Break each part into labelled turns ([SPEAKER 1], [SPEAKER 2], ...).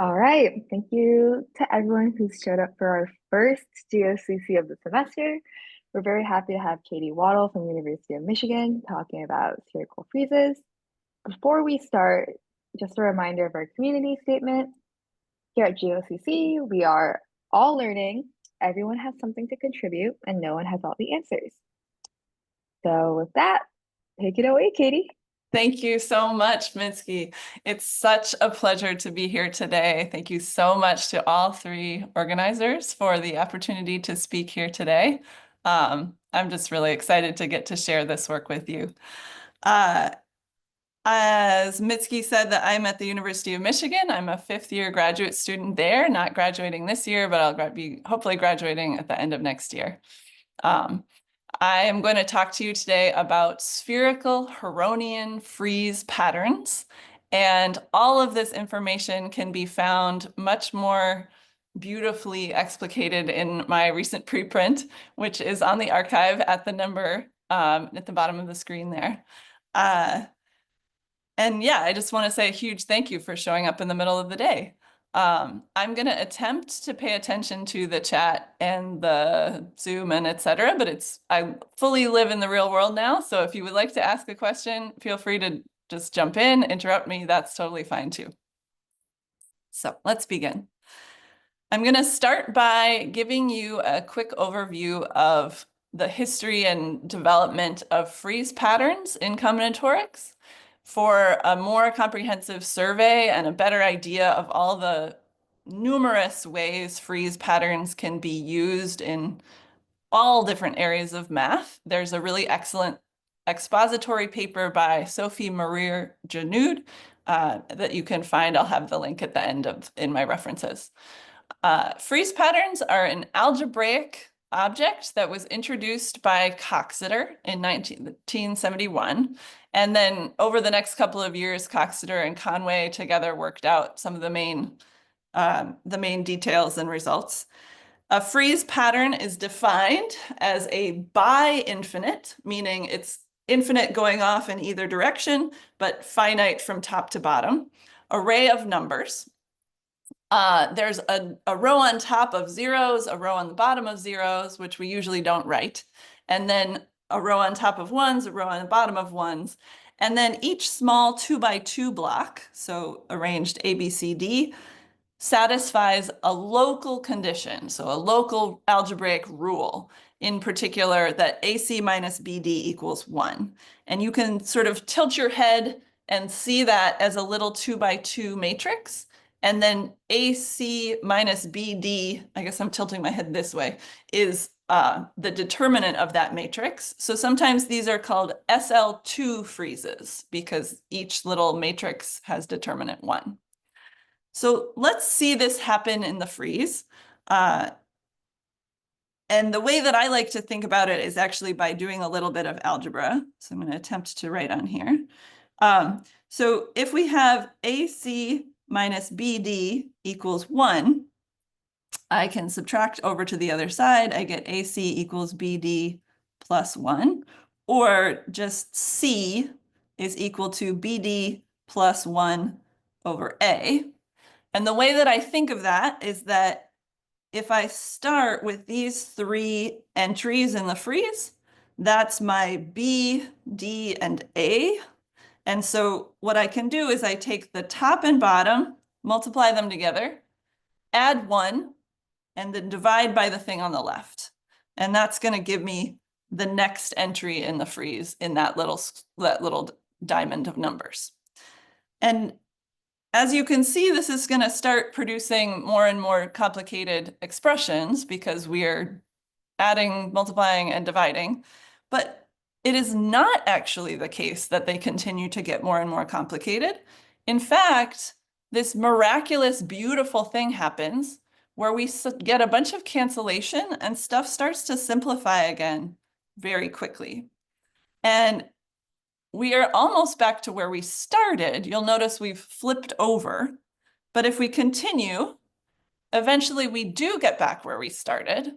[SPEAKER 1] All right. Thank you to everyone who showed up for our first GOCC of the semester. We're very happy to have Katie Waddle from the University of Michigan talking about spherical friezes. Before we start, just a reminder of our community statement. Here at GOCC, we are all learning. Everyone has something to contribute, and no one has all the answers. So with that, take it away, Katie.
[SPEAKER 2] Thank you so much, Mitski. It's such a pleasure to be here today. Thank you so much to all three organizers for the opportunity to speak here today. I'm just really excited to get to share this work with you. Uh, as Mitski said, that I'm at the University of Michigan. I'm a fifth-year graduate student there, not graduating this year, but I'll be hopefully graduating at the end of next year. I am going to talk to you today about spherical Huronian frieze patterns. And all of this information can be found much more beautifully explicated in my recent preprint, which is on the archive at the number at the bottom of the screen there. And yeah, I just want to say a huge thank you for showing up in the middle of the day. I'm going to attempt to pay attention to the chat and the Zoom and etc. But I fully live in the real world now. So if you would like to ask a question, feel free to just jump in, interrupt me. That's totally fine too. So let's begin. I'm going to start by giving you a quick overview of the history and development of frieze patterns in combinatorics. For a more comprehensive survey and a better idea of all the numerous ways frieze patterns can be used in all different areas of math, there's a really excellent expository paper by Sophie Marie-Janud that you can find. I'll have the link at the end in my references. Frieze patterns are an algebraic object that was introduced by Coxeter in 1971. And then over the next couple of years, Coxeter and Conway together worked out some of the main details and results. A frieze pattern is defined as a bi-infinite, meaning it's infinite going off in either direction, but finite from top to bottom, array of numbers. There's a row on top of zeros, a row on the bottom of zeros, which we usually don't write, and then a row on top of ones, a row on the bottom of ones, and then each small 2x2 block, so arranged A, B, C, D, satisfies a local condition, so a local algebraic rule, in particular that AC minus BD equals 1. And you can sort of tilt your head and see that as a little 2x2 matrix. And then AC minus BD, I guess I'm tilting my head this way, is the determinant of that matrix. So sometimes these are called SL2 friezes because each little matrix has determinant 1. So let's see this happen in the frieze. And the way that I like to think about it is actually by doing a little bit of algebra. So I'm going to attempt to write on here. So if we have AC minus BD equals 1, I can subtract over to the other side. I get AC equals BD plus 1, or just C is equal to BD plus 1 over A. And the way that I think of that is that if I start with these three entries in the frieze, that's my B, D, and A. And so what I can do is I take the top and bottom, multiply them together, add 1, and then divide by the thing on the left. And that's going to give me the next entry in the frieze in that little diamond of numbers. And as you can see, this is going to start producing more and more complicated expressions because we are adding, multiplying, and dividing. But it is not actually the case that they continue to get more and more complicated. In fact, this miraculous, beautiful thing happens where we get a bunch of cancellation and stuff starts to simplify again very quickly. And we are almost back to where we started. You'll notice we've flipped over, but if we continue, eventually we do get back where we started.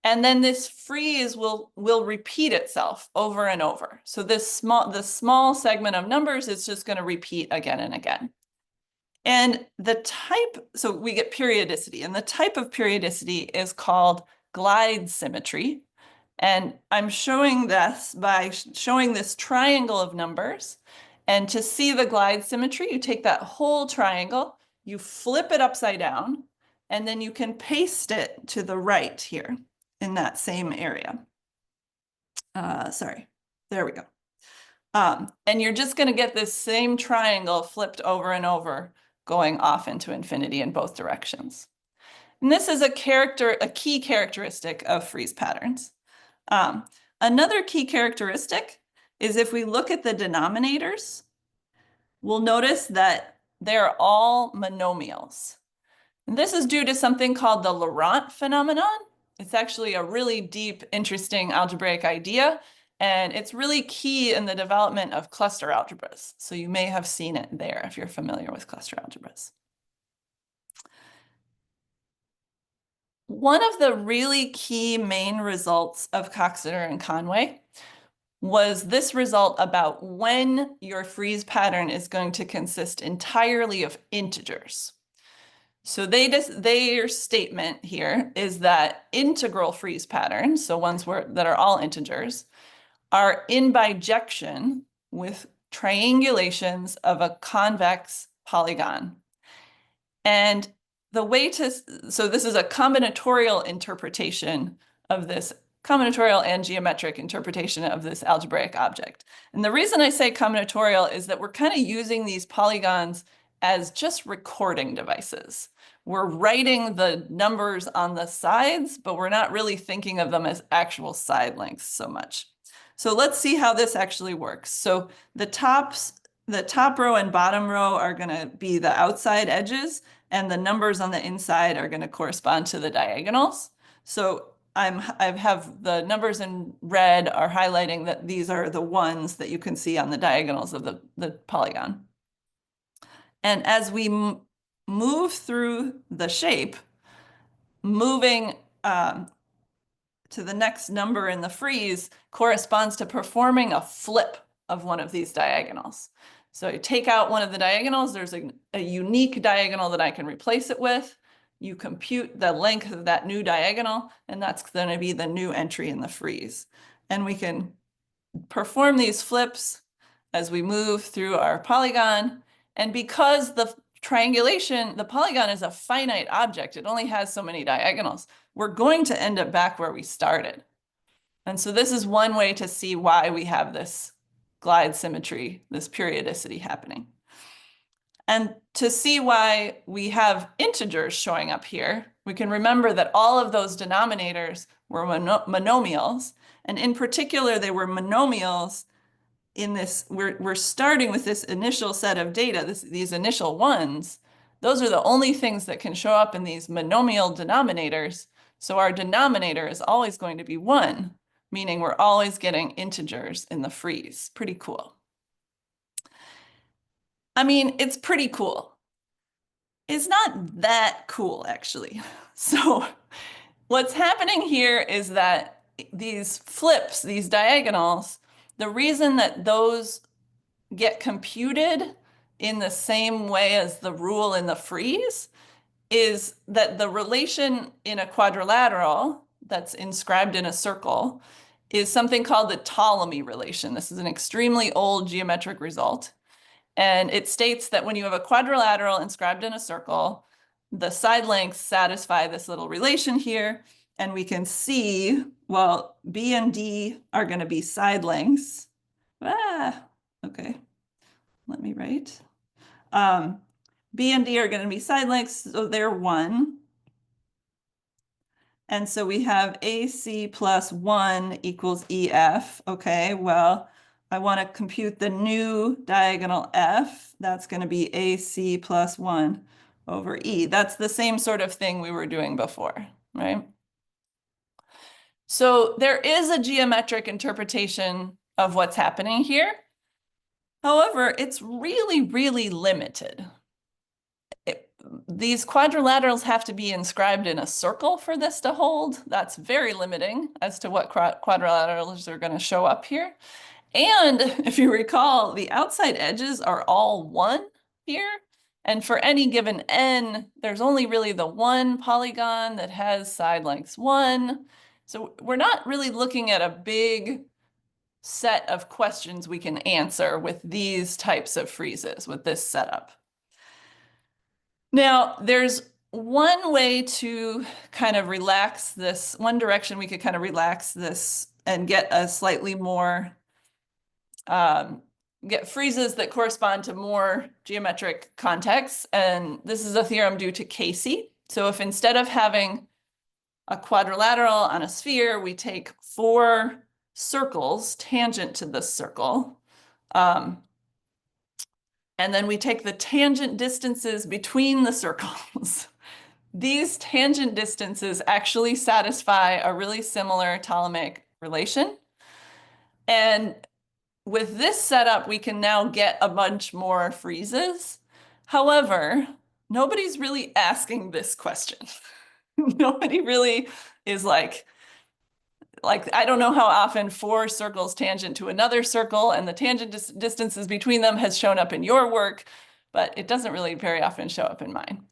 [SPEAKER 2] And then this frieze will repeat itself over and over. So the small segment of numbers is just going to repeat again and again. And the type, so we get periodicity, and the type of periodicity is called glide symmetry. And I'm showing this by showing this triangle of numbers. And to see the glide symmetry, you take that whole triangle, you flip it upside down, and then you can paste it to the right here in that same area. Sorry, there we go. And you're just going to get this same triangle flipped over and over, going off into infinity in both directions. And this is a key characteristic of Frieze patterns. Another key characteristic is if we look at the denominators, we'll notice that they're all monomials. And this is due to something called the Laurent phenomenon. It's actually a really deep, interesting algebraic idea, and it's really key in the development of cluster algebras. So you may have seen it there if you're familiar with cluster algebras. One of the really key main results of Coxeter and Conway was this result about when your Frieze pattern is going to consist entirely of integers. So their statement here is that integral Frieze patterns, so ones that are all integers, are in bijection with triangulations of a convex polygon. And the way so this is a combinatorial interpretation of this, combinatorial and geometric interpretation of this algebraic object. And the reason I say combinatorial is that we're kind of using these polygons as just recording devices. We're writing the numbers on the sides, but we're not really thinking of them as actual side lengths so much. So let's see how this actually works. So the top row and bottom row are going to be the outside edges, and the numbers on the inside are going to correspond to the diagonals. So I have the numbers in red are highlighting that these are the ones that you can see on the diagonals of the polygon. And as we move through the shape, moving to the next number in the frieze corresponds to performing a flip of one of these diagonals. So you take out one of the diagonals, there's a unique diagonal that I can replace it with. You compute the length of that new diagonal, and that's going to be the new entry in the frieze. And we can perform these flips as we move through our polygon. And because the triangulation, the polygon is a finite object, it only has so many diagonals, we're going to end up back where we started. And so this is one way to see why we have this glide symmetry, this periodicity happening. And to see why we have integers showing up here, we can remember that all of those denominators were monomials. And in particular, they were monomials in this, we're starting with this initial set of data, these initial ones. Those are the only things that can show up in these monomial denominators. So our denominator is always going to be 1, meaning we're always getting integers in the frieze. Pretty cool. I mean, it's pretty cool. It's not that cool, actually. So what's happening here is that these flips, these diagonals, the reason that those get computed in the same way as the rule in the frieze is that the relation in a quadrilateral that's inscribed in a circle is something called the Ptolemy relation. This is an extremely old geometric result. And it states that when you have a quadrilateral inscribed in a circle, the side lengths satisfy this little relation here. And we can see, well, B and D are going to be side lengths. Okay, let me write. B and D are going to be side lengths, so they're 1. And so we have AC plus 1 equals EF. Okay, well, I want to compute the new diagonal F. That's going to be AC plus 1 over E. That's the same sort of thing we were doing before, right? So there is a geometric interpretation of what's happening here. However, it's really, really limited. These quadrilaterals have to be inscribed in a circle for this to hold. That's very limiting as to what quadrilaterals are going to show up here. And if you recall, the outside edges are all 1 here. And for any given n, there's only really the one polygon that has side lengths 1. So we're not really looking at a big set of questions we can answer with these types of friezes, with this setup. Now, there's one way to kind of relax this, one direction we could kind of relax this and get a slightly more, get friezes that correspond to more geometric contexts. And this is a theorem due to Casey. So if instead of having a quadrilateral on a sphere, we take 4 circles tangent to this circle. And then we take the tangent distances between the circles. These tangent distances actually satisfy a really similar Ptolemaic relation. And with this setup, we can now get a bunch more friezes. However, nobody's really asking this question. Nobody really is like, I don't know how often 4 circles tangent to another circle and the tangent distances between them has shown up in your work, but it doesn't really very often show up in mine.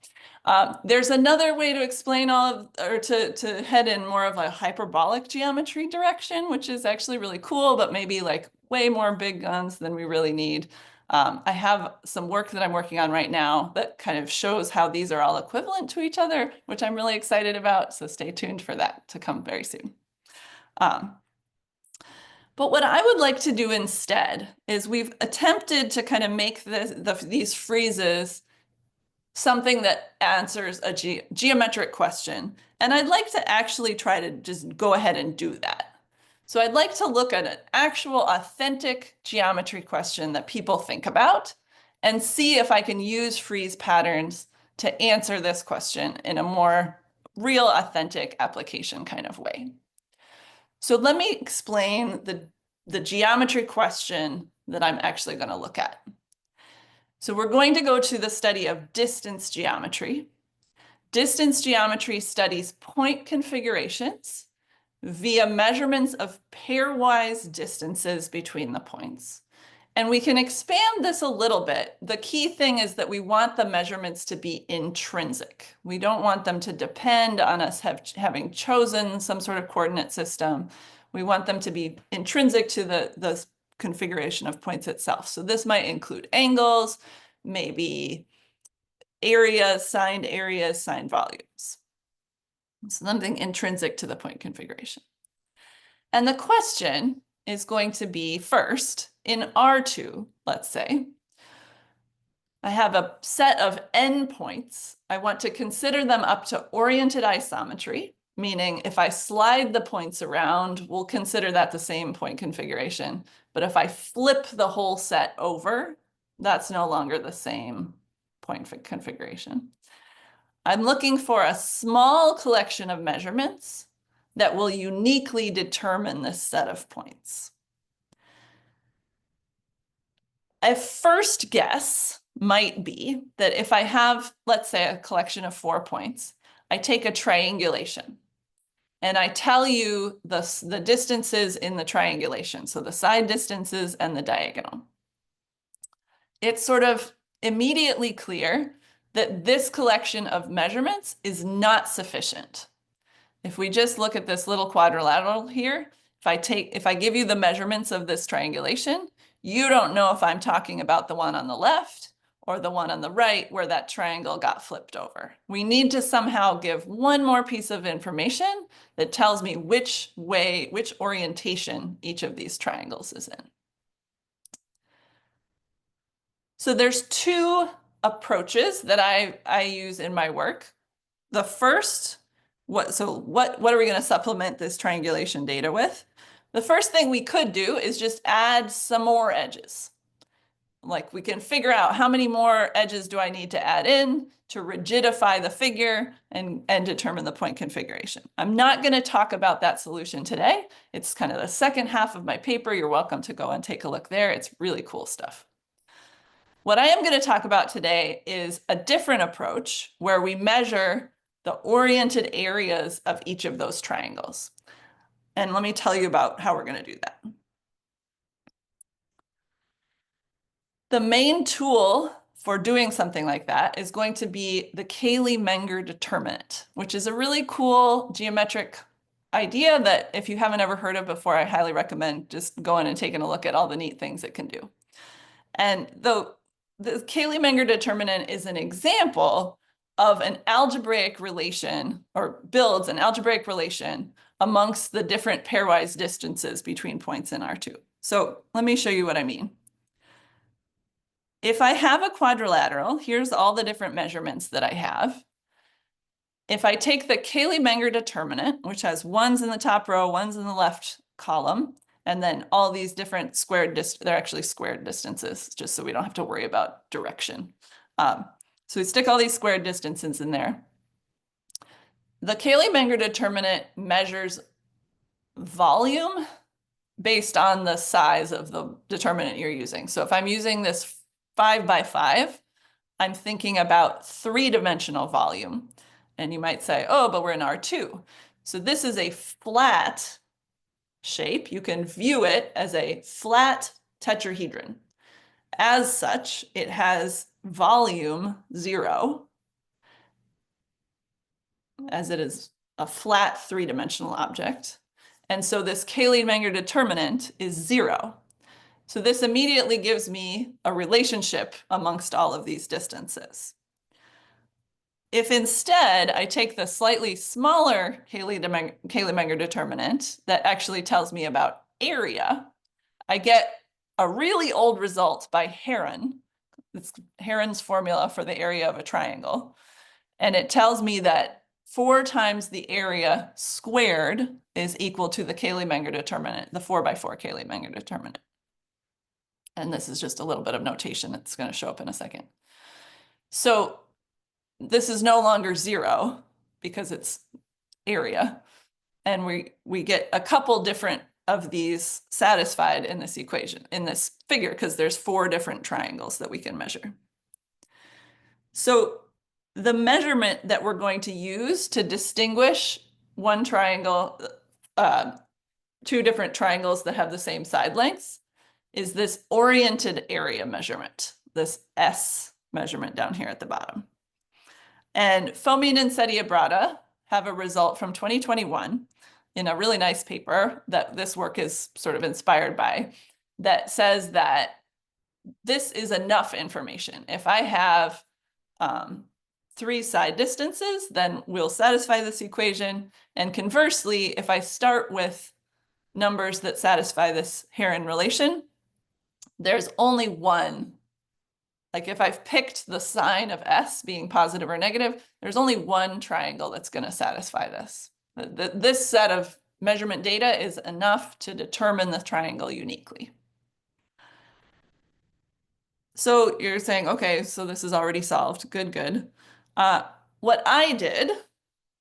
[SPEAKER 2] There's another way to explain all of, or to head in more of a hyperbolic geometry direction, which is actually really cool, but maybe like way more big guns than we really need. I have some work that I'm working on right now that kind of shows how these are all equivalent to each other, which I'm really excited about. So stay tuned for that to come very soon. But what I would like to do instead is we've attempted to kind of make these friezes something that answers a geometric question. And I'd like to actually try to just go ahead and do that. So I'd like to look at an actual authentic geometry question that people think about and see if I can use frieze patterns to answer this question in a more real, authentic application kind of way. So let me explain the geometry question that I'm actually going to look at. So we're going to go to the study of distance geometry. Distance geometry studies point configurations via measurements of pairwise distances between the points. And we can expand this a little bit. The key thing is that we want the measurements to be intrinsic. We don't want them to depend on us having chosen some sort of coordinate system. We want them to be intrinsic to the configuration of points itself. So this might include angles, maybe areas, signed volumes. Something intrinsic to the point configuration. And the question is going to be first, in R2, let's say, I have a set of n points. I want to consider them up to oriented isometry, meaning if I slide the points around, we'll consider that the same point configuration. But if I flip the whole set over, that's no longer the same point configuration. I'm looking for a small collection of measurements that will uniquely determine this set of points. A first guess might be that if I have, let's say, a collection of 4 points, I take a triangulation and I tell you the distances in the triangulation, so the side distances and the diagonal. It's sort of immediately clear that this collection of measurements is not sufficient. If we just look at this little quadrilateral here, if I give you the measurements of this triangulation, you don't know if I'm talking about the one on the left or the one on the right where that triangle got flipped over. We need to somehow give one more piece of information that tells me which orientation each of these triangles is in. So there's 2 approaches that I use in my work. The first, what are we going to supplement this triangulation data with? The first thing we could do is just add some more edges. Like we can figure out how many more edges do I need to add in to rigidify the figure and determine the point configuration. I'm not going to talk about that solution today. It's kind of the second half of my paper. You're welcome to go and take a look there. It's really cool stuff. What I am going to talk about today is a different approach where we measure the oriented areas of each of those triangles. And let me tell you about how we're going to do that. The main tool for doing something like that is going to be the Cayley-Menger determinant, which is a really cool geometric idea that if you haven't ever heard of before, I highly recommend just going and taking a look at all the neat things it can do. And though the Cayley-Menger determinant is an example of an algebraic relation, or builds an algebraic relation amongst the different pairwise distances between points in R2. So let me show you what I mean. If I have a quadrilateral, here's all the different measurements that I have. If I take the Cayley-Menger determinant, which has ones in the top row, ones in the left column, and then all these different squared they're actually squared distances, just so we don't have to worry about direction. So we stick all these squared distances in there. The Cayley-Menger determinant measures volume based on the size of the determinant you're using. So if I'm using this 5 by 5, I'm thinking about three-dimensional volume. And you might say, oh, but we're in R2. So this is a flat shape. You can view it as a flat tetrahedron. As such, it has volume 0, as it is a flat three-dimensional object. And so this Cayley-Menger determinant is 0. So this immediately gives me a relationship amongst all of these distances. If instead I take the slightly smaller Cayley-Menger determinant that actually tells me about area, I get a really old result by Heron. It's Heron's formula for the area of a triangle. And it tells me that 4 times the area squared is equal to the Cayley-Menger determinant, the 4 by 4 Cayley-Menger determinant. And this is just a little bit of notation. It's going to show up in a second. So this is no longer 0 because it's area. And we get a couple different of these satisfied in this equation, in this figure, because there's 4 different triangles that we can measure. So the measurement that we're going to use to distinguish one triangle, 2 different triangles that have the same side lengths, is this oriented area measurement, this S measurement down here at the bottom. And Fomin and Settiabrata have a result from 2021 in a really nice paper that this work is sort of inspired by, that says that this is enough information. If I have 3 side distances, then we'll satisfy this equation. And conversely, if I start with numbers that satisfy this Heron relation, there's only one. Like if I've picked the sign of S being positive or negative, there's only one triangle that's going to satisfy this. This set of measurement data is enough to determine the triangle uniquely. So you're saying, okay, so this is already solved. Good, good. What I did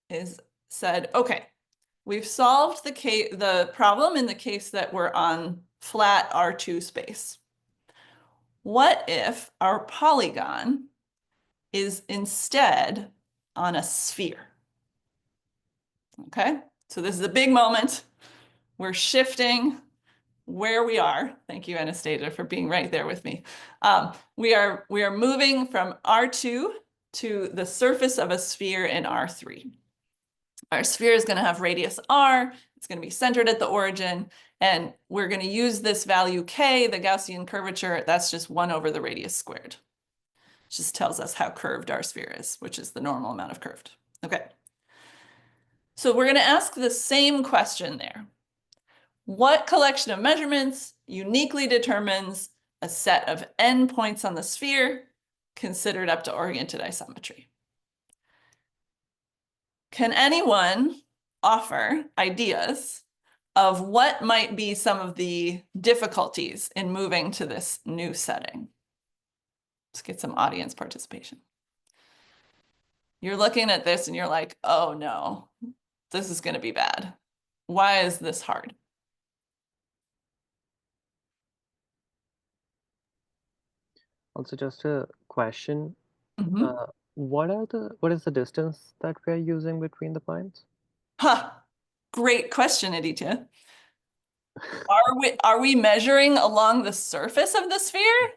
[SPEAKER 2] is said, okay, we've solved the problem in the case that we're on flat R2 space. What if our polygon is instead on a sphere? Okay, so this is a big moment. We're shifting where we are. Thank you, Anastasia, for being right there with me. We are moving from R2 to the surface of a sphere in R3. Our sphere is going to have radius r. It's going to be centered at the origin. And we're going to use this value k, the Gaussian curvature. That's just 1 over the radius squared. It just tells us how curved our sphere is, which is the normal amount of curved. Okay. So we're going to ask the same question there. What collection of measurements uniquely determines a set of n points on the sphere considered up to oriented isometry? Can anyone offer ideas of what might be some of the difficulties in moving to this new setting? Let's get some audience participation. You're looking at this and you're like, oh no, this is going to be bad. Why is this hard?
[SPEAKER 3] Also, just a question.
[SPEAKER 2] Mm-hmm.
[SPEAKER 3] What is the distance that we are using between the points?
[SPEAKER 2] Great question, Aditya. Are we measuring along the surface of the sphere?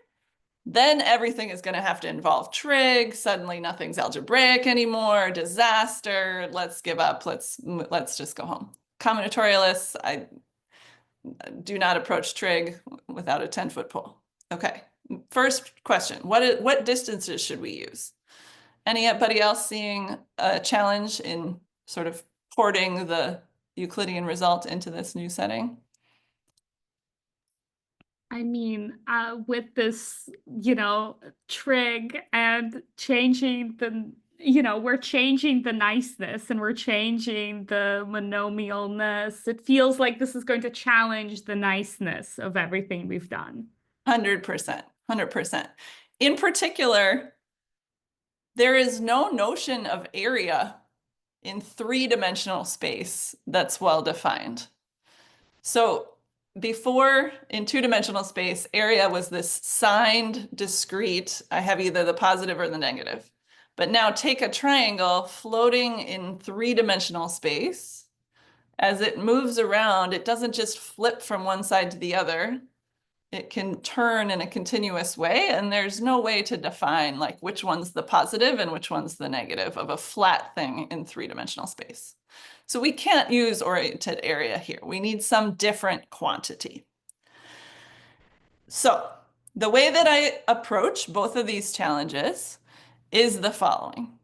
[SPEAKER 2] then everything is going to have to involve trig. Suddenly nothing's algebraic anymore. Disaster. Let's give up. Let's just go home. Combinatorialists, I do not approach trig without a 10-foot pole. Okay, first question, what distances should we use? Anybody else seeing a challenge in sort of porting the Euclidean result into this new setting?
[SPEAKER 4] I mean, with this, trig and changing the, we're changing the niceness and we're changing the monomialness. It feels like this is going to challenge the niceness of everything we've done.
[SPEAKER 2] 100%, 100%. In particular, there is no notion of area in three-dimensional space that's well defined. So before, in two-dimensional space, area was this signed, discrete, I have either the positive or the negative. But now take a triangle floating in three-dimensional space. As it moves around, it doesn't just flip from one side to the other. It can turn in a continuous way, and there's no way to define like which one's the positive and which one's the negative of a flat thing in three-dimensional space. So we can't use oriented area here. We need some different quantity. So the way that I approach both of these challenges is the following.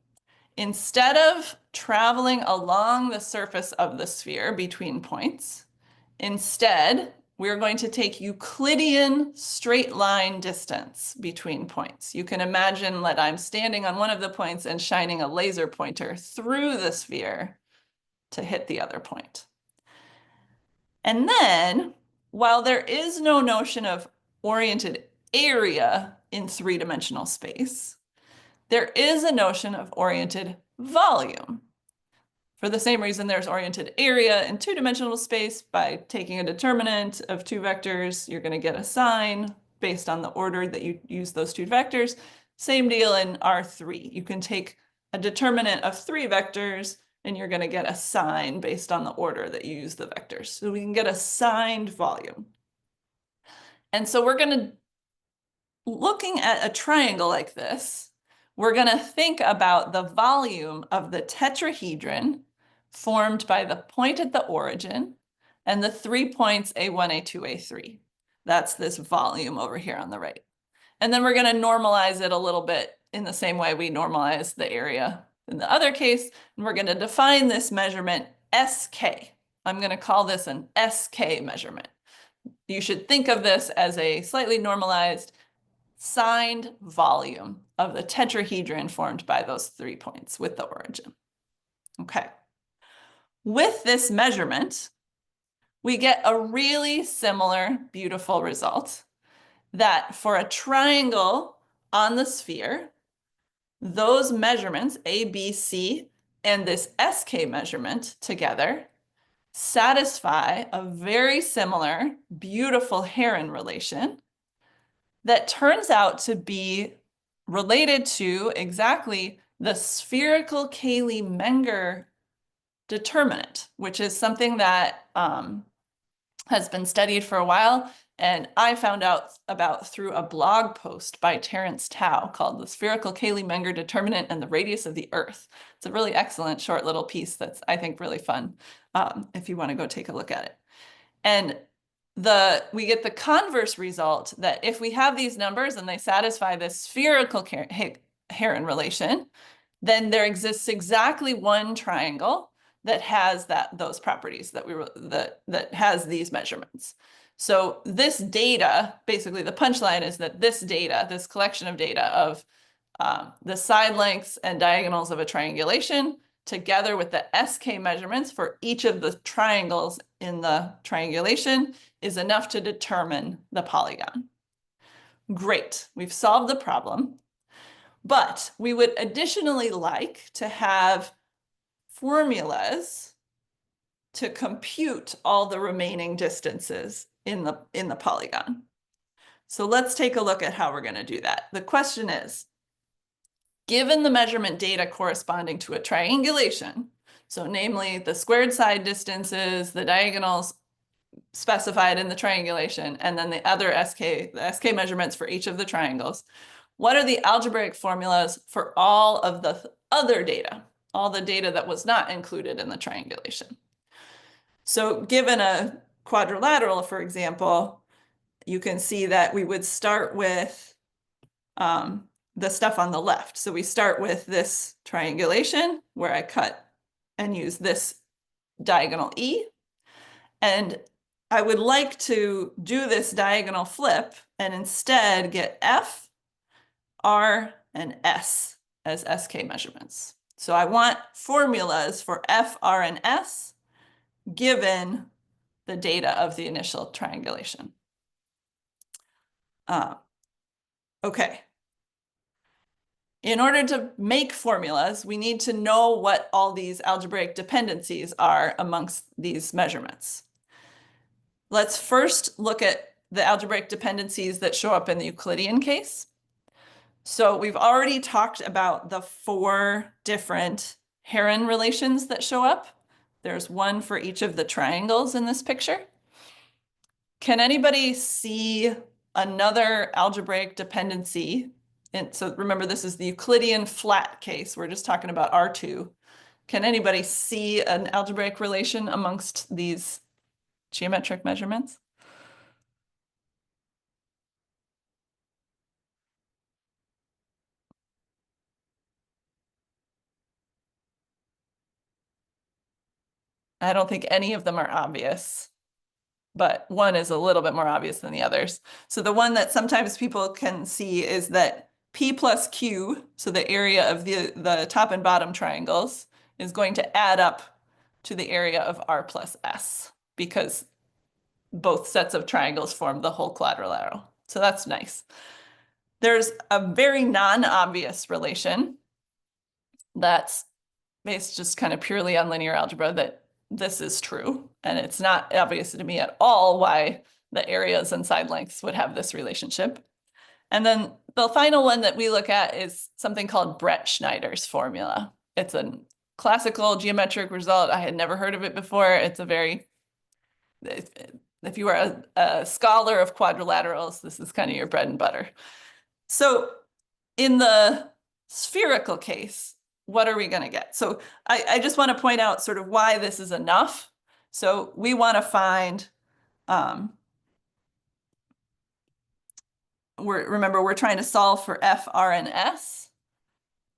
[SPEAKER 2] Instead of traveling along the surface of the sphere between points, instead, we're going to take Euclidean straight line distance between points. You can imagine that I'm standing on one of the points and shining a laser pointer through the sphere to hit the other point. And then, while there is no notion of oriented area in three-dimensional space, there is a notion of oriented volume. For the same reason there's oriented area in two-dimensional space. By taking a determinant of two vectors, you're going to get a sign based on the order that you use those two vectors. Same deal in R3. You can take a determinant of three vectors and you're going to get a sign based on the order that you use the vectors. So we can get a signed volume. And so we're going to, looking at a triangle like this, we're going to think about the volume of the tetrahedron formed by the point at the origin and the 3 points A1, A2, A3. That's this volume over here on the right. And then we're going to normalize it a little bit in the same way we normalize the area in the other case. And we're going to define this measurement SK. I'm going to call this an SK measurement. You should think of this as a slightly normalized signed volume of the tetrahedron formed by those 3 points with the origin. Okay. With this measurement, we get a really similar, beautiful result that for a triangle on the sphere, those measurements, A, B, C, and this SK measurement together satisfy a very similar, beautiful Heron relation that turns out to be related to exactly the spherical Cayley-Menger determinant, which is something that has been studied for a while. And I found out about through a blog post by Terence Tao called The Spherical Cayley-Menger Determinant and the Radius of the Earth. It's a really excellent short little piece that's, I think, really fun if you want to go take a look at it. And we get the converse result that if we have these numbers and they satisfy this spherical Heron relation, then there exists exactly one triangle that has those properties that has these measurements. So this data, basically the punchline is that this data, this collection of data of the side lengths and diagonals of a triangulation, together with the SK measurements for each of the triangles in the triangulation, is enough to determine the polygon. Great, we've solved the problem, but we would additionally like to have formulas to compute all the remaining distances in the polygon. So let's take a look at how we're going to do that. The question is, given the measurement data corresponding to a triangulation, so namely the squared side distances, the diagonals specified in the triangulation, and then the other the SK measurements for each of the triangles. What are the algebraic formulas for all of the other data, all the data that was not included in the triangulation? So given a quadrilateral, for example, you can see that we would start with the stuff on the left. So we start with this triangulation where I cut and use this diagonal E. And I would like to do this diagonal flip and instead get F, R, and S as SK measurements. So I want formulas for F, R, and S given the data of the initial triangulation. Okay. In order to make formulas, we need to know what all these algebraic dependencies are amongst these measurements. Let's first look at the algebraic dependencies that show up in the Euclidean case. So we've already talked about the 4 different Heron relations that show up. There's one for each of the triangles in this picture. Can anybody see another algebraic dependency? And so remember, this is the Euclidean flat case. We're just talking about R2. Can anybody see an algebraic relation amongst these geometric measurements? I don't think any of them are obvious, but one is a little bit more obvious than the others. So the one that sometimes people can see is that P plus Q, so the area of the top and bottom triangles, is going to add up to the area of R plus S, because both sets of triangles form the whole quadrilateral. So that's nice. There's a very non-obvious relation that's based just kind of purely on linear algebra that this is true. And it's not obvious to me at all why the areas and side lengths would have this relationship. And then the final one that we look at is something called Brett-Schneider's formula. It's a classical geometric result. I had never heard of it before. It's a very, if you are a scholar of quadrilaterals, this is kind of your bread and butter. So in the spherical case, what are we going to get? So I just want to point out sort of why this is enough. So we want to find, remember, we're trying to solve for F, R, and S.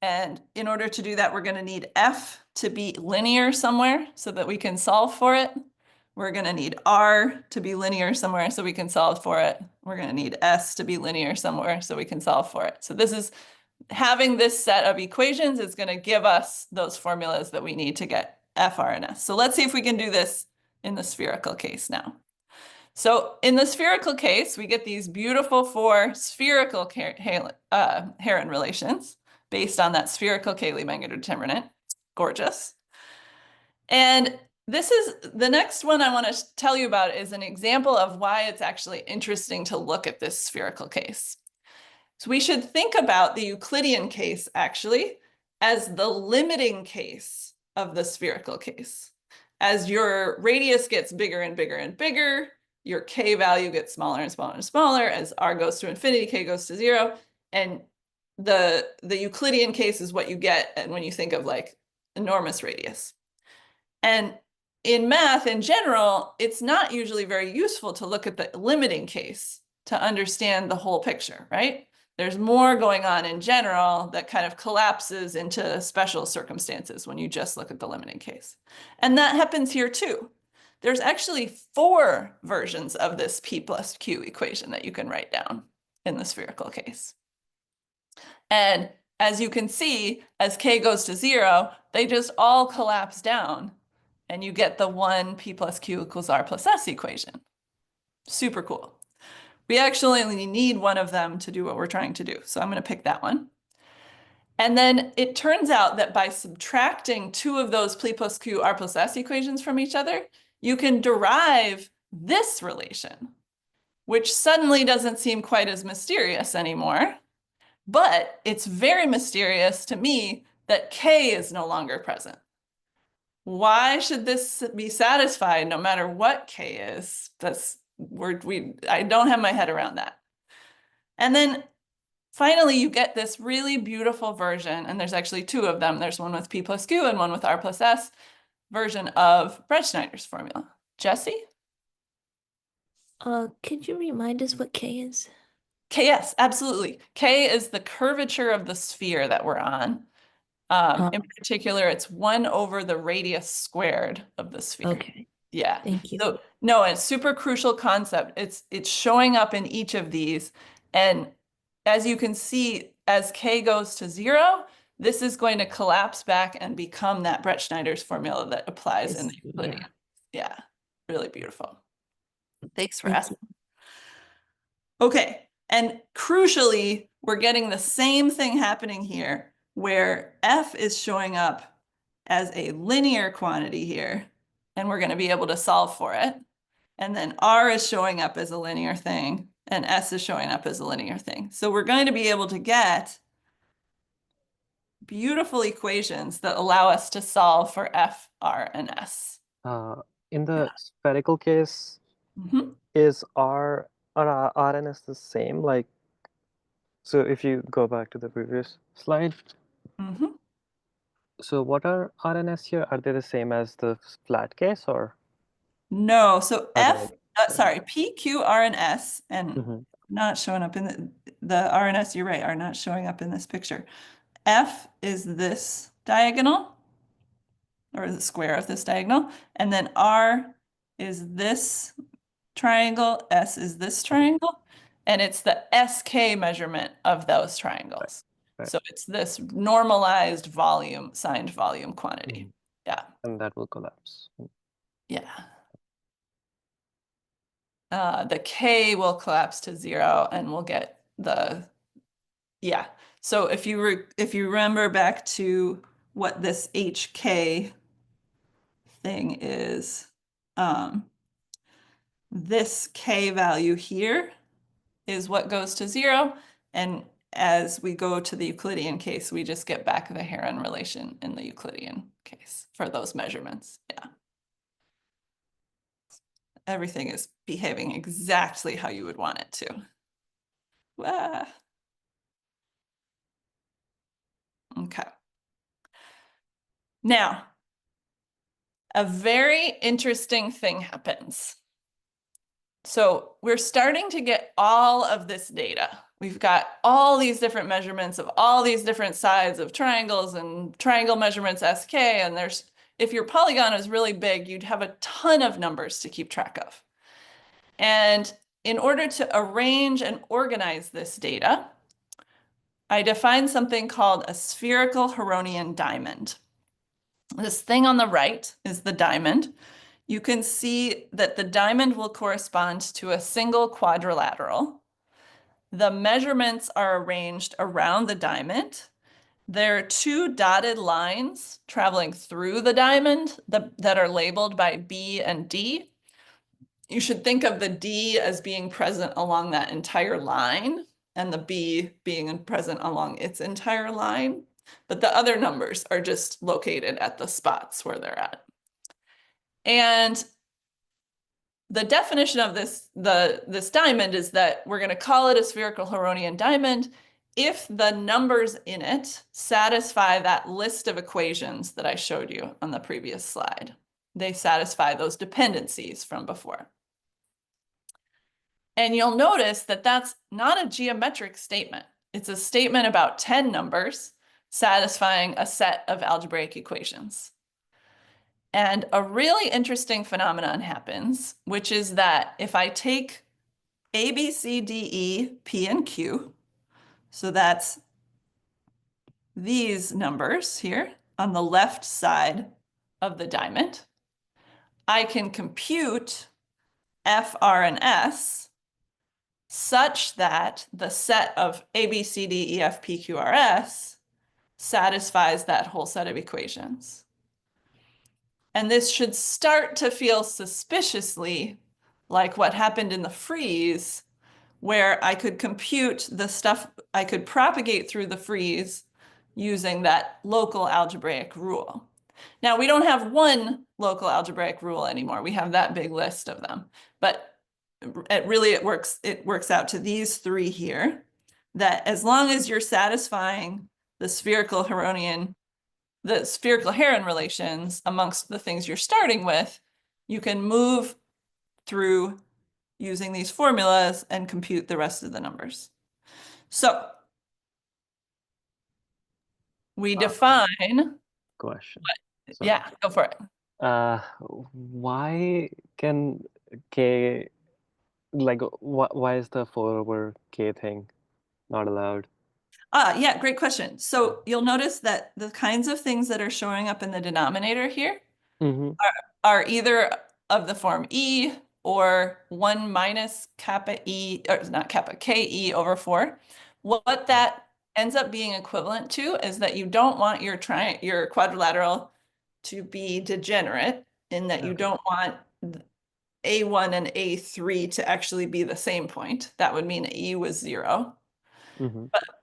[SPEAKER 2] And in order to do that, we're going to need F to be linear somewhere so that we can solve for it. We're going to need R to be linear somewhere so we can solve for it. We're going to need S to be linear somewhere so we can solve for it. So this is having this set of equations is going to give us those formulas that we need to get F, R, and S. So let's see if we can do this in the spherical case now. So in the spherical case, we get these beautiful 4 spherical Heron relations based on that spherical Cayley-Menger determinant. Gorgeous. And this is the next one I want to tell you about is an example of why it's actually interesting to look at this spherical case. So we should think about the Euclidean case actually as the limiting case of the spherical case. As your radius gets bigger and bigger and bigger, your K value gets smaller and smaller and smaller. As R goes to infinity, K goes to 0. And the Euclidean case is what you get when you think of like enormous radius. And in math in general, it's not usually very useful to look at the limiting case to understand the whole picture, right? There's more going on in general that kind of collapses into special circumstances when you just look at the limiting case. And that happens here too. There's actually 4 versions of this P plus Q equation that you can write down in the spherical case. And as you can see, as K goes to 0, they just all collapse down and you get the 1 P plus Q equals R plus S equation. Super cool. We actually only need one of them to do what we're trying to do. So I'm going to pick that one. And then it turns out that by subtracting 2 of those P plus Q R plus S equations from each other, you can derive this relation, which suddenly doesn't seem quite as mysterious anymore. But it's very mysterious to me that K is no longer present. why should this be satisfied no matter what K is? I don't have my head around that. And then finally, you get this really beautiful version, and there's actually two of them. There's one with P plus Q and one with R plus S version of Brettschneider's formula. Jesse?
[SPEAKER 5] Could you remind us what K is?
[SPEAKER 2] Yes, absolutely. K is the curvature of the sphere that we're on. In particular, it's 1 over the radius squared of the sphere.
[SPEAKER 5] Okay.
[SPEAKER 2] Yeah.
[SPEAKER 5] Thank you.
[SPEAKER 2] So no, it's super crucial concept. It's showing up in each of these. And as you can see, as K goes to 0, this is going to collapse back and become that Brettschneider's formula that applies in the Euclidean. Yeah, really beautiful. Thanks for asking. Okay, and crucially, we're getting the same thing happening here, where F is showing up as a linear quantity here, and we're going to be able to solve for it. And then R is showing up as a linear thing, and S is showing up as a linear thing. So we're going to be able to get beautiful equations that allow us to solve for F, R, and S.
[SPEAKER 3] In the spherical case, is R and S the same? Like, so if you go back to the previous slide, so what are R and S here? Are they the same as the flat case, or?
[SPEAKER 2] No, so P, Q, R, and S, and not showing up in the R and S, you're right, are not showing up in this picture. F is this diagonal, or the square of this diagonal, and then R is this triangle, S is this triangle, and it's the SK measurement of those triangles. Right. So it's this normalized volume, signed volume quantity. Yeah.
[SPEAKER 3] And that will collapse.
[SPEAKER 2] Yeah. The K will collapse to 0 and we'll get the, yeah. So if you remember back to what this HK thing is, this K value here is what goes to 0. And as we go to the Euclidean case, we just get back the Heron relation in the Euclidean case for those measurements. Yeah. Everything is behaving exactly how you would want it to. Ah. Okay. Now, a very interesting thing happens. So we're starting to get all of this data. We've got all these different measurements of all these different sides of triangles and triangle measurements SK, and if your polygon is really big, you'd have a ton of numbers to keep track of. And in order to arrange and organize this data, I defined something called a spherical Huronian diamond. This thing on the right is the diamond. You can see that the diamond will correspond to a single quadrilateral. The measurements are arranged around the diamond. There are 2 dotted lines traveling through the diamond that are labeled by B and D. You should think of the D as being present along that entire line and the B being present along its entire line. But the other numbers are just located at the spots where they're at. And the definition of this diamond is that we're going to call it a spherical Huronian diamond if the numbers in it satisfy that list of equations that I showed you on the previous slide. They satisfy those dependencies from before. And you'll notice that that's not a geometric statement. It's a statement about 10 numbers satisfying a set of algebraic equations. And a really interesting phenomenon happens, which is that if I take A, B, C, D, E, P, and Q, so that's these numbers here on the left side of the diamond, I can compute F, R, and S such that the set of A, B, C, D, E, F, P, Q, R, S satisfies that whole set of equations. And this should start to feel suspiciously like what happened in the Frieze, where I could compute the stuff, I could propagate through the Frieze using that local algebraic rule. Now, we don't have one local algebraic rule anymore. We have that big list of them, but it works out to these three here, that as long as you're satisfying the spherical Heron relations amongst the things you're starting with, you can move through using these formulas and compute the rest of the numbers. So we define.
[SPEAKER 3] Question.
[SPEAKER 2] What? Yeah, go for it.
[SPEAKER 3] Why can K, like, why is the 4 over K thing not allowed?
[SPEAKER 2] Yeah, great question. So you'll notice that the kinds of things that are showing up in the denominator here are either of the form E or 1 minus kappa E, or not kappa, KE over 4. What that ends up being equivalent to is that you don't want your quadrilateral to be degenerate, in that you don't want A1 and A3 to actually be the same point. That would mean E was 0.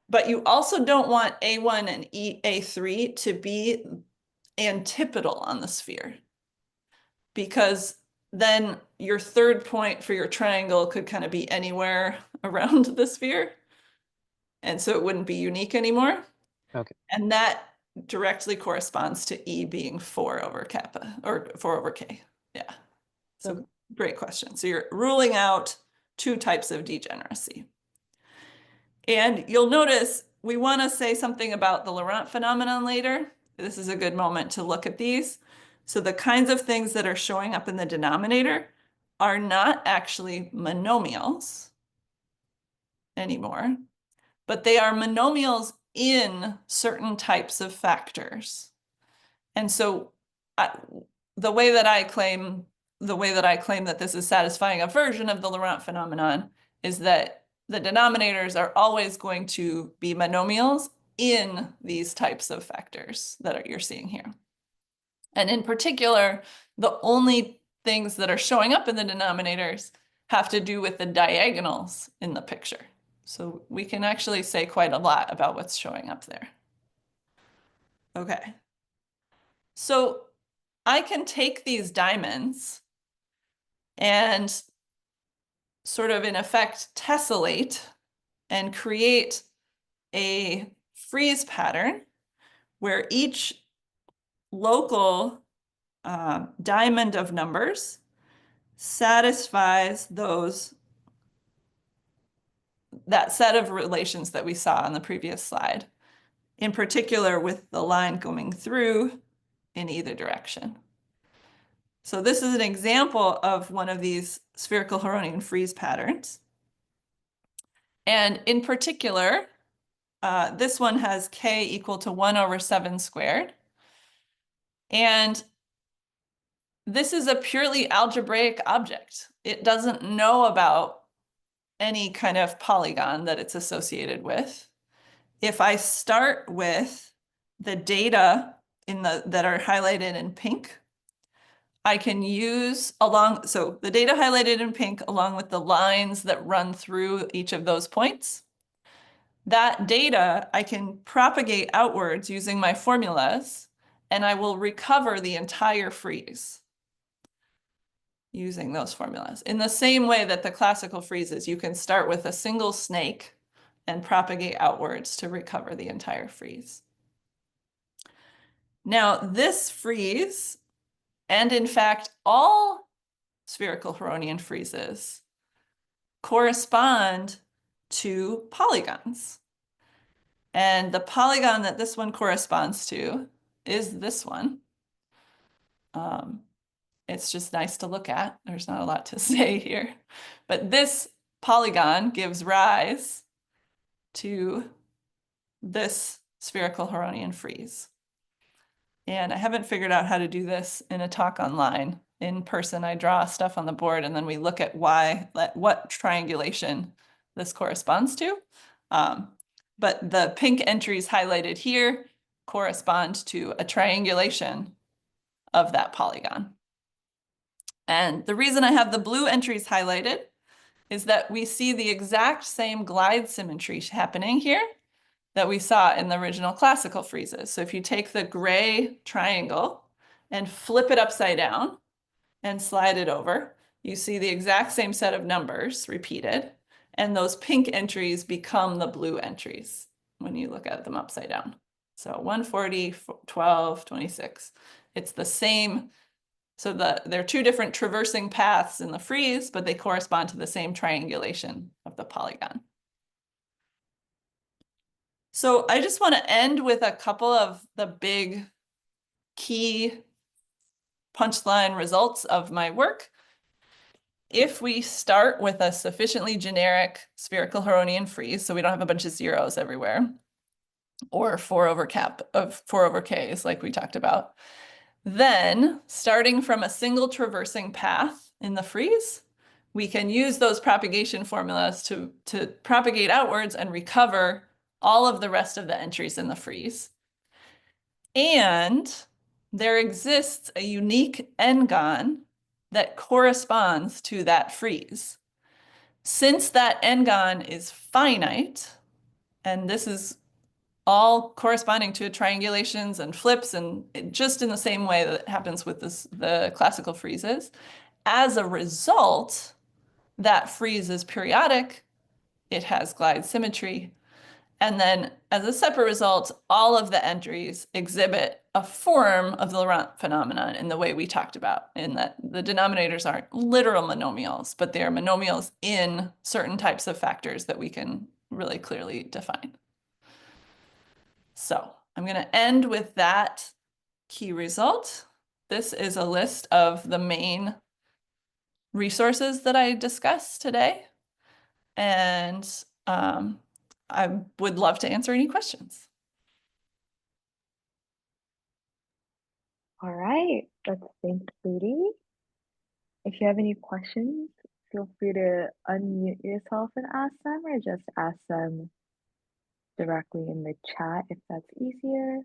[SPEAKER 2] But you also don't want A1 and A3 to be antipodal on the sphere, because then your third point for your triangle could kind of be anywhere around the sphere. And so it wouldn't be unique anymore.
[SPEAKER 3] Okay.
[SPEAKER 2] And that directly corresponds to E being 4 over kappa, or 4 over K. Yeah. So great question. So you're ruling out two types of degeneracy. And you'll notice we want to say something about the Laurent phenomenon later. This is a good moment to look at these. So the kinds of things that are showing up in the denominator are not actually monomials anymore, but they are monomials in certain types of factors. And so the way that I claim that this is satisfying a version of the Laurent phenomenon is that the denominators are always going to be monomials in these types of factors that you're seeing here. And in particular, the only things that are showing up in the denominators have to do with the diagonals in the picture. So we can actually say quite a lot about what's showing up there. Okay. So I can take these diamonds and sort of in effect tessellate and create a frieze pattern where each local diamond of numbers satisfies that set of relations that we saw on the previous slide, in particular with the line going through in either direction. So this is an example of one of these spherical Huronian frieze patterns. And in particular, this one has K equal to 1 over 7 squared. And this is a purely algebraic object. It doesn't know about any kind of polygon that it's associated with. If I start with the data that are highlighted in pink, I can use so the data highlighted in pink along with the lines that run through each of those points. That data I can propagate outwards using my formulas, and I will recover the entire frieze using those formulas. In the same way that the classical friezes, you can start with a single snake and propagate outwards to recover the entire frieze. Now, this frieze, and in fact, all spherical Huronian friezes, correspond to polygons. And the polygon that this one corresponds to is this one. It's just nice to look at. There's not a lot to say here. But this polygon gives rise to this spherical Huronian frieze. And I haven't figured out how to do this in a talk online. In person, I draw stuff on the board and then we look at what triangulation this corresponds to. But the pink entries highlighted here correspond to a triangulation of that polygon. And the reason I have the blue entries highlighted is that we see the exact same glide symmetry happening here that we saw in the original classical friezes. So if you take the gray triangle and flip it upside down and slide it over, you see the exact same set of numbers repeated, and those pink entries become the blue entries when you look at them upside down. So 140, 12, 26. It's the same. So there are two different traversing paths in the frieze, but they correspond to the same triangulation of the polygon. So I just want to end with a couple of the big key punchline results of my work. If we start with a sufficiently generic spherical Huronian frieze, so we don't have a bunch of zeros everywhere, or 4 over k's like we talked about, then starting from a single traversing path in the frieze, we can use those propagation formulas to propagate outwards and recover all of the rest of the entries in the frieze. And there exists a unique n-gon that corresponds to that frieze. Since that n-gon is finite, and this is all corresponding to triangulations and flips, and just in the same way that happens with the classical friezes, as a result, that frieze is periodic, it has glide symmetry, and then as a separate result, all of the entries exhibit a form of the Laurent phenomenon in the way we talked about, in that the denominators aren't literal monomials, but they are monomials in certain types of factors that we can really clearly define. So I'm going to end with that key result. This is a list of the main resources that I discussed today. And I would love to answer any questions.
[SPEAKER 1] All right, let's thank Katie. If you have any questions, feel free to unmute yourself and ask them, or just ask them directly in the chat if that's easier.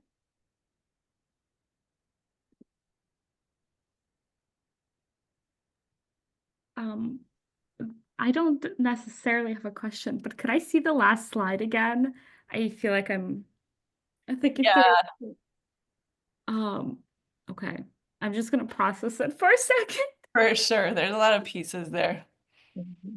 [SPEAKER 4] I don't necessarily have a question, but could I see the last slide again? I feel like I'm thinking through. Okay. I'm just gonna process it for a second.
[SPEAKER 2] For sure. There's a lot of pieces there.
[SPEAKER 1] Mm-hmm.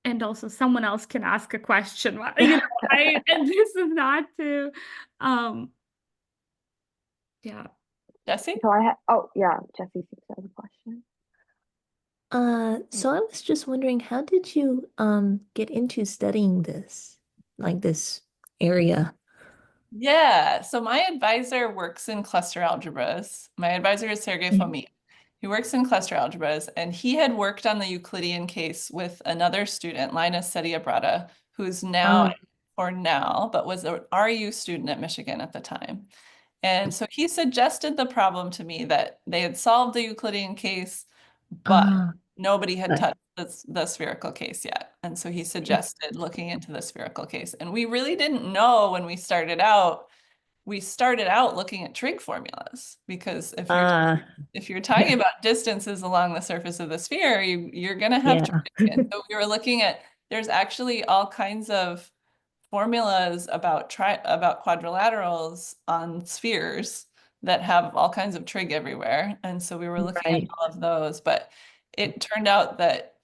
[SPEAKER 4] And also someone else can ask a question. You know, and this is not to yeah.
[SPEAKER 2] Jesse?
[SPEAKER 1] So oh yeah, Jesse seems to have a question.
[SPEAKER 5] So I was just wondering, how did you get into studying this, like this area?
[SPEAKER 2] Yeah, so my advisor works in cluster algebras. My advisor is Sergei Fomin. He works in cluster algebras, and he had worked on the Euclidean case with another student, Linus Setiabrata, who's now, or now, but was an RU student at Michigan at the time. And so he suggested the problem to me that they had solved the Euclidean case, but nobody had touched the spherical case yet. And so he suggested looking into the spherical case. And we really didn't know when we started out. We started out looking at trig formulas, because if you're talking about distances along the surface of the sphere, you're going to have trig. And so we were looking at, there's actually all kinds of formulas about quadrilaterals on spheres that have all kinds of trig everywhere. And so we were looking at all of those, but it turned out that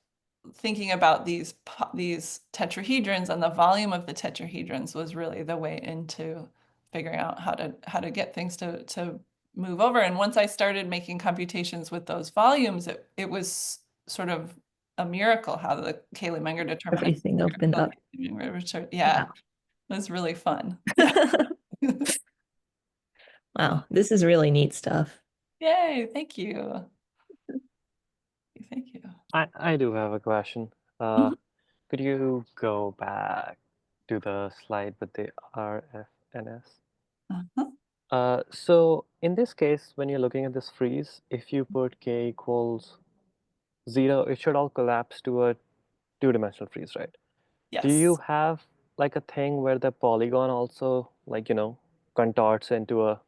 [SPEAKER 2] thinking about these tetrahedrons and the volume of the tetrahedrons was really the way into figuring out how to get things to move over. And once I started making computations with those volumes, it was sort of a miracle how the Cayley-Menger determinant
[SPEAKER 5] Everything opened up.
[SPEAKER 2] Yeah, it was really fun.
[SPEAKER 5] Wow, this is really neat stuff.
[SPEAKER 2] Yay, thank you. Thank you.
[SPEAKER 3] I do have a question. Could you go back to the slide with the R, F, and S? So in this case, when you're looking at this frieze, if you put k equals 0, it should all collapse to a two-dimensional frieze, right?
[SPEAKER 2] Yes.
[SPEAKER 3] Do you have like a thing where the polygon also, like, contorts into a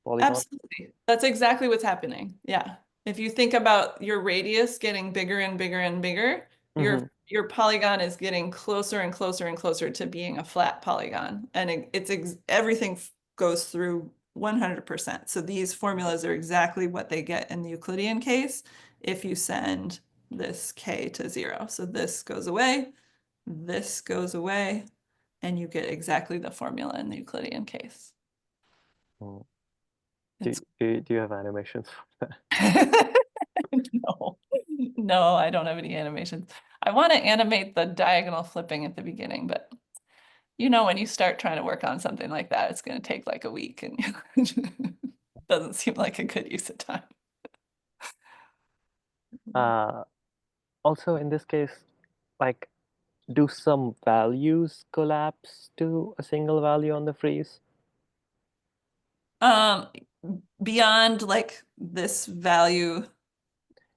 [SPEAKER 3] polygon?
[SPEAKER 2] Absolutely. That's exactly what's happening. Yeah. If you think about your radius getting bigger and bigger and bigger, your polygon is getting closer and closer and closer to being a flat polygon, and everything goes through 100%. So these formulas are exactly what they get in the Euclidean case if you send this k to 0. So this goes away, and you get exactly the formula in the Euclidean case.
[SPEAKER 3] Do
[SPEAKER 2] It's
[SPEAKER 3] you have animations for that?
[SPEAKER 2] No, I don't have any animations. I want to animate the diagonal flipping at the beginning, but you know, when you start trying to work on something like that, it's going to take like a week, and doesn't seem like a good use of time.
[SPEAKER 3] Also, in this case, like, do some values collapse to a single value on the frieze?
[SPEAKER 2] Beyond like this value.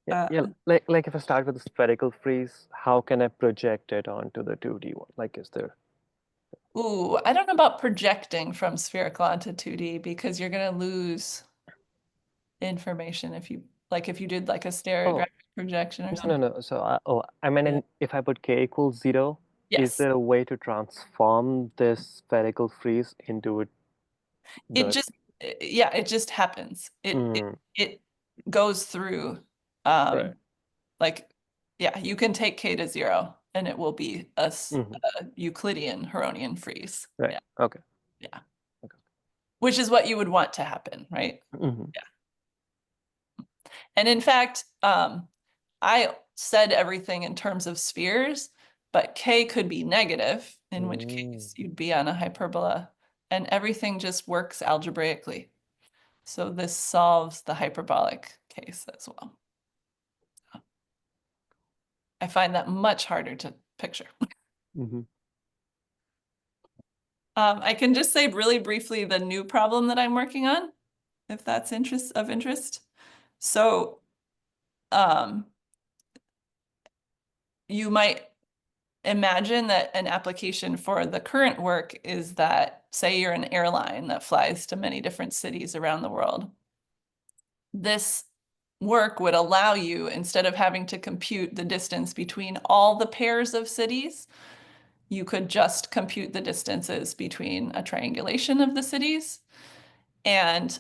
[SPEAKER 3] Yeah, like if I start with a spherical frieze, how can I project it onto the 2D one? Like, is there?
[SPEAKER 2] Ooh, I don't know about projecting from spherical onto 2D, because you're going to lose information if you did like a stereographic projection or something.
[SPEAKER 3] No. So, I mean, if I put k equals 0, is there a way to transform this spherical frieze into it?
[SPEAKER 2] It just happens. It goes through,
[SPEAKER 3] Right.
[SPEAKER 2] like, you can take k to 0 and it will be a Euclidean Huronian frieze.
[SPEAKER 3] Right.
[SPEAKER 2] Yeah.
[SPEAKER 3] Okay.
[SPEAKER 2] Yeah.
[SPEAKER 3] Okay.
[SPEAKER 2] Which is what you would want to happen, right?
[SPEAKER 3] Yeah.
[SPEAKER 2] And in fact, I said everything in terms of spheres, but k could be negative, in which case you'd be on a hyperbola, and everything just works algebraically. So this solves the hyperbolic case as well. I find that much harder to picture. I can just say really briefly the new problem that I'm working on, if that's of interest. So you might imagine that an application for the current work is that, say you're an airline that flies to many different cities around the world. This work would allow you, instead of having to compute the distance between all the pairs of cities, you could just compute the distances between a triangulation of the cities. And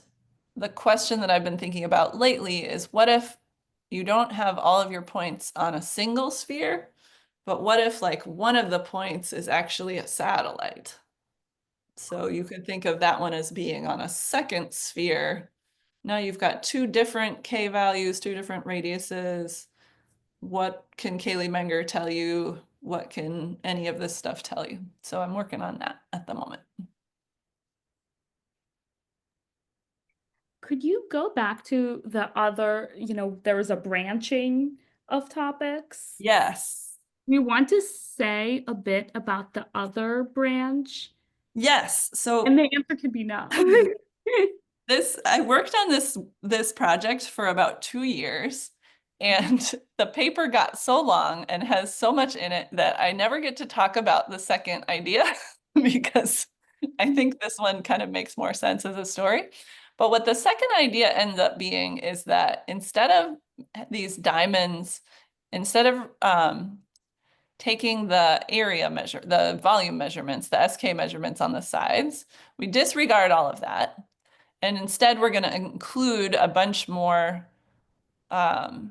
[SPEAKER 2] the question that I've been thinking about lately is, what if you don't have all of your points on a single sphere, but what if like one of the points is actually a satellite? So you could think of that one as being on a second sphere. Now you've got two different k values, two different radiuses. What can Kaylee Menger tell you? What can any of this stuff tell you? So I'm working on that at the moment.
[SPEAKER 4] Could you go back to the other, there was a branching of topics?
[SPEAKER 2] Yes.
[SPEAKER 4] You want to say a bit about the other branch?
[SPEAKER 2] Yes. So,
[SPEAKER 4] and the answer could be no.
[SPEAKER 2] I worked on this project for about 2 years, and the paper got so long and has so much in it that I never get to talk about the second idea because I think this one kind of makes more sense as a story. But what the second idea ends up being is that instead of these diamonds, instead of taking the area measure, the volume measurements, the SK measurements on the sides, we disregard all of that. And instead, we're going to include a bunch more, we're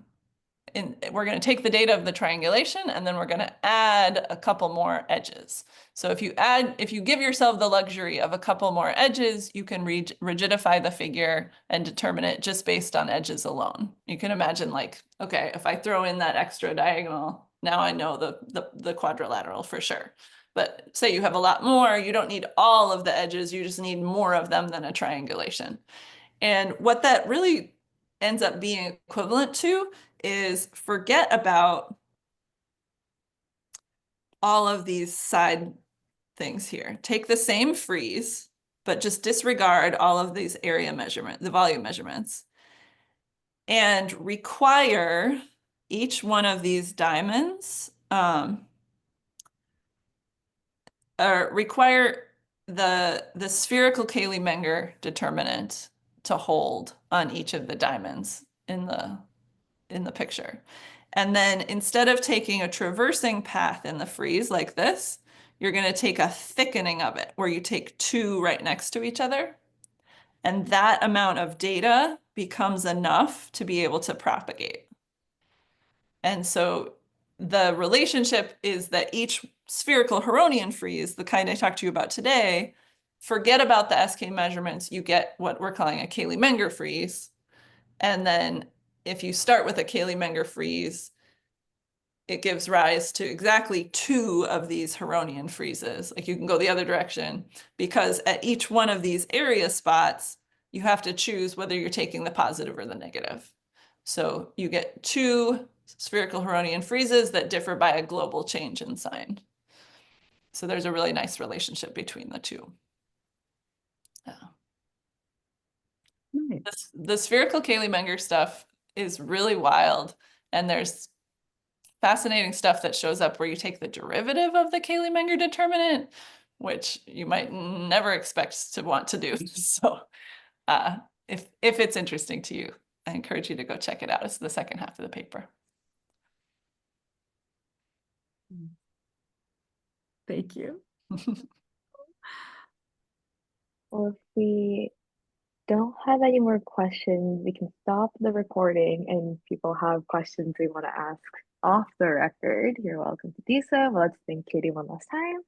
[SPEAKER 2] going to take the data of the triangulation, and then we're going to add a couple more edges. So if you give yourself the luxury of a couple more edges, you can rigidify the figure and determine it just based on edges alone. You can imagine like, okay, if I throw in that extra diagonal, now I know the quadrilateral for sure. But say you have a lot more, you don't need all of the edges, you just need more of them than a triangulation. And what that really ends up being equivalent to is forget about all of these side things here. Take the same frieze, but just disregard all of these the volume measurements, and require each one of these diamonds, or require the spherical Cayley-Menger determinant to hold on each of the diamonds in the picture. And then instead of taking a traversing path in the frieze like this, you're going to take a thickening of it, where you take two right next to each other. And that amount of data becomes enough to be able to propagate. And so the relationship is that each spherical Huronian frieze, the kind I talked to you about today, forget about the SK measurements, you get what we're calling a Cayley-Menger frieze. And then if you start with a Cayley-Menger frieze, it gives rise to exactly two of these Huronian friezes. Like you can go the other direction, because at each one of these area spots, you have to choose whether you're taking the positive or the negative. So you get two spherical Huronian friezes that differ by a global change in sign. So there's a really nice relationship between the two.
[SPEAKER 1] Nice.
[SPEAKER 2] The spherical Cayley-Menger stuff is really wild, and there's fascinating stuff that shows up where you take the derivative of the Cayley-Menger determinant, which you might never expect to want to do. So if it's interesting to you, I encourage you to go check it out. It's the second half of the paper.
[SPEAKER 4] Thank you.
[SPEAKER 1] Well, if we don't have any more questions, we can stop the recording, and if people have questions they want to ask off the record, you're welcome to do so. Well, let's thank Katie one last time.